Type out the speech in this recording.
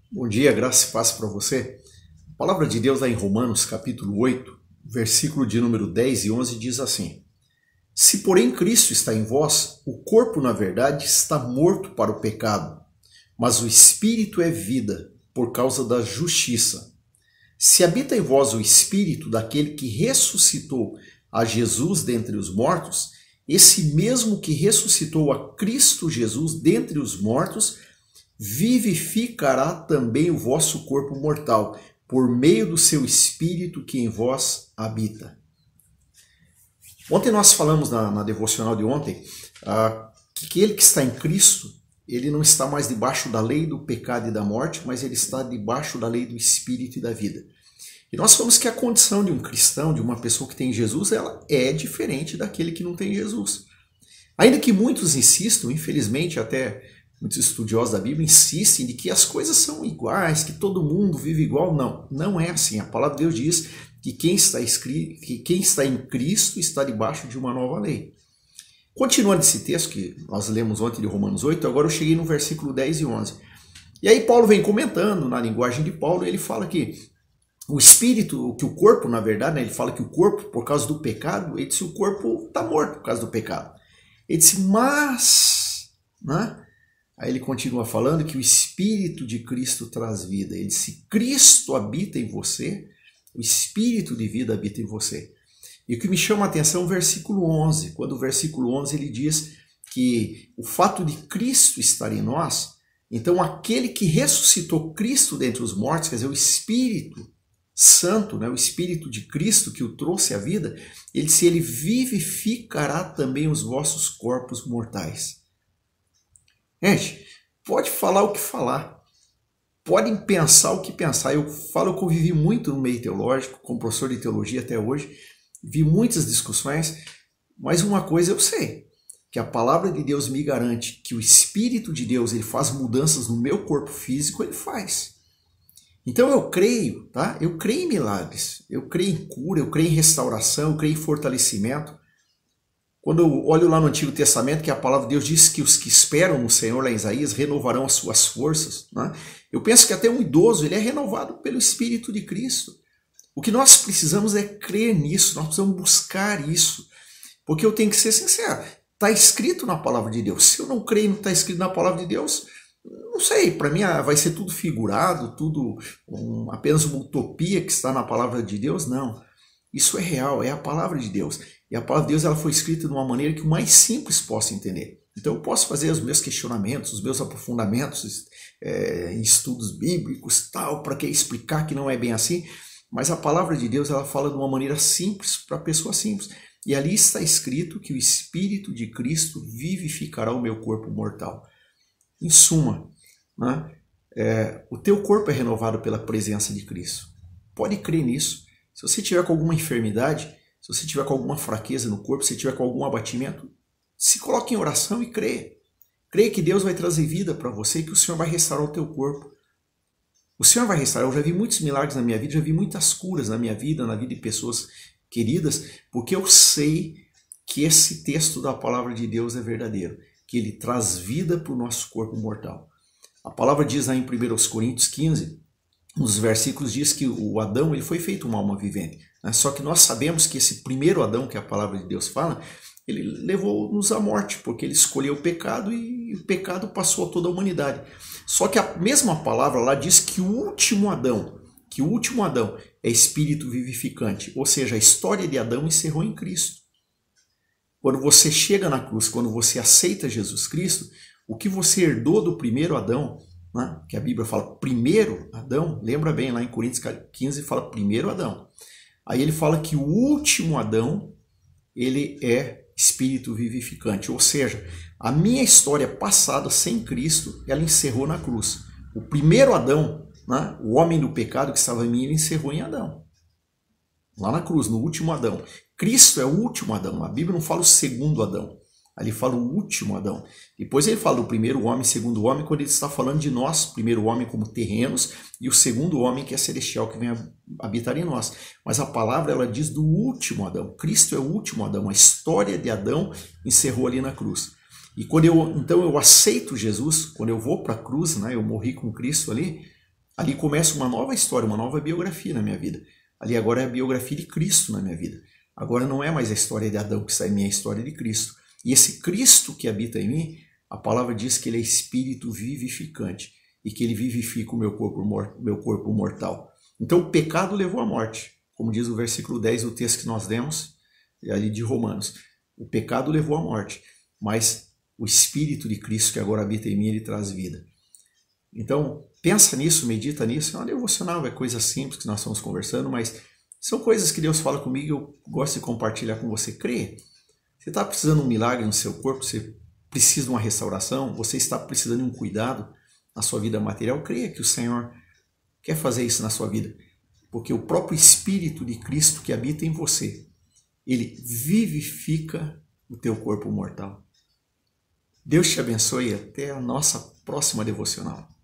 Bom dia, graça e paz para você. A palavra de Deus lá em Romanos, capítulo 8, versículo de número 10 e 11 diz assim: Se porém Cristo está em vós, o corpo na verdade está morto para o pecado, mas o espírito é vida por causa da justiça. Se habita em vós o espírito daquele que ressuscitou a Jesus dentre os mortos, esse mesmo que ressuscitou a Cristo Jesus dentre os mortos, vivificará também o vosso corpo mortal, por meio do seu Espírito que em vós habita. Ontem nós falamos na devocional de ontem que aquele que está em Cristo, ele não está mais debaixo da lei do pecado e da morte, mas ele está debaixo da lei do Espírito e da vida. E nós falamos que a condição de um cristão, de uma pessoa que tem Jesus, ela é diferente daquele que não tem Jesus. Ainda que muitos insistam, infelizmente até muitos estudiosos da Bíblia insistem de que as coisas são iguais, que todo mundo vive igual. Não, não é assim. A palavra de Deus diz que quem está em Cristo está debaixo de uma nova lei. Continuando esse texto que nós lemos ontem de Romanos 8, agora eu cheguei no versículo 10 e 11. E aí Paulo vem comentando, na linguagem de Paulo, ele fala que o espírito, que o corpo, na verdade, né, ele fala que o corpo, por causa do pecado, ele disse o corpo está morto por causa do pecado. Ele disse, mas, né? Aí ele continua falando que o Espírito de Cristo traz vida. Ele disse, Cristo habita em você, o Espírito de vida habita em você. E o que me chama a atenção é o versículo 11, quando o versículo 11 ele diz que o fato de Cristo estar em nós, então aquele que ressuscitou Cristo dentre os mortos, quer dizer, o Espírito Santo, né, o Espírito de Cristo que o trouxe à vida, ele disse, ele vivificará também os vossos corpos mortais. Gente, pode falar o que falar, podem pensar o que pensar. Eu falo que eu vivi muito no meio teológico, como professor de teologia até hoje, vi muitas discussões, mas uma coisa eu sei, que a palavra de Deus me garante que o Espírito de Deus ele faz mudanças no meu corpo físico, ele faz. Então eu creio, tá? Eu creio em milagres, eu creio em cura, eu creio em restauração, eu creio em fortalecimento. Quando eu olho lá no Antigo Testamento, que a palavra de Deus diz que os que esperam no Senhor, lá em Isaías, renovarão as suas forças, né? Eu penso que até um idoso ele é renovado pelo Espírito de Cristo. O que nós precisamos é crer nisso, nós precisamos buscar isso. Porque eu tenho que ser sincero, está escrito na palavra de Deus. Se eu não creio no que está escrito na palavra de Deus, não sei, para mim vai ser tudo figurado, tudo apenas uma utopia que está na palavra de Deus, não. Isso é real, é a palavra de Deus. E a palavra de Deus ela foi escrita de uma maneira que o mais simples possa entender. Então eu posso fazer os meus questionamentos, os meus aprofundamentos em estudos bíblicos, tal, para que explicar que não é bem assim, mas a palavra de Deus ela fala de uma maneira simples para a pessoa simples. E ali está escrito que o Espírito de Cristo vivificará o meu corpo mortal. Em suma, né, o teu corpo é renovado pela presença de Cristo. Pode crer nisso. Se você tiver com alguma enfermidade, se você tiver com alguma fraqueza no corpo, se tiver com algum abatimento, se coloque em oração e crê. Crê que Deus vai trazer vida para você e que o Senhor vai restaurar o teu corpo. O Senhor vai restaurar. Eu já vi muitos milagres na minha vida, já vi muitas curas na minha vida, na vida de pessoas queridas, porque eu sei que esse texto da palavra de Deus é verdadeiro, que ele traz vida para o nosso corpo mortal. A palavra diz lá em 1 Coríntios 15, nos versículos diz que o Adão ele foi feito uma alma vivente. Né? Só que nós sabemos que esse primeiro Adão, que a palavra de Deus fala, ele levou-nos à morte, porque ele escolheu o pecado e o pecado passou a toda a humanidade. Só que a mesma palavra lá diz que o último Adão é espírito vivificante, ou seja, a história de Adão encerrou em Cristo. Quando você chega na cruz, quando você aceita Jesus Cristo, o que você herdou do primeiro Adão, né, que a Bíblia fala primeiro Adão, lembra bem, lá em Coríntios 15 fala primeiro Adão. Aí ele fala que o último Adão, ele é espírito vivificante, ou seja, a minha história passada sem Cristo, ela encerrou na cruz. O primeiro Adão, né, o homem do pecado que estava em mim, ele encerrou em Adão. Lá na cruz, no último Adão. Cristo é o último Adão. A Bíblia não fala o segundo Adão. Ali fala o último Adão. Depois ele fala do primeiro homem, segundo homem, quando ele está falando de nós, primeiro homem como terrenos e o segundo homem que é celestial, que vem habitar em nós. Mas a palavra ela diz do último Adão. Cristo é o último Adão. A história de Adão encerrou ali na cruz. E quando então eu aceito Jesus, quando eu vou para a cruz, né, eu morri com Cristo ali, Ali começa uma nova história, uma nova biografia na minha vida. Ali agora é a biografia de Cristo na minha vida. Agora não é mais a história de Adão que está em mim, é a história de Cristo. E esse Cristo que habita em mim, a palavra diz que ele é espírito vivificante e que ele vivifica o meu corpo mortal. Então o pecado levou à morte, como diz o versículo 10 do texto que nós lemos, ali de Romanos. O pecado levou à morte, mas o Espírito de Cristo que agora habita em mim, ele traz vida. Então, pensa nisso, medita nisso. É uma devocional, é coisa simples que nós estamos conversando, mas são coisas que Deus fala comigo e eu gosto de compartilhar com você. Creia. Você está precisando de um milagre no seu corpo, você precisa de uma restauração, você está precisando de um cuidado na sua vida material. Creia que o Senhor quer fazer isso na sua vida, porque o próprio Espírito de Cristo que habita em você, ele vivifica o teu corpo mortal. Deus te abençoe e até a nossa próxima devocional.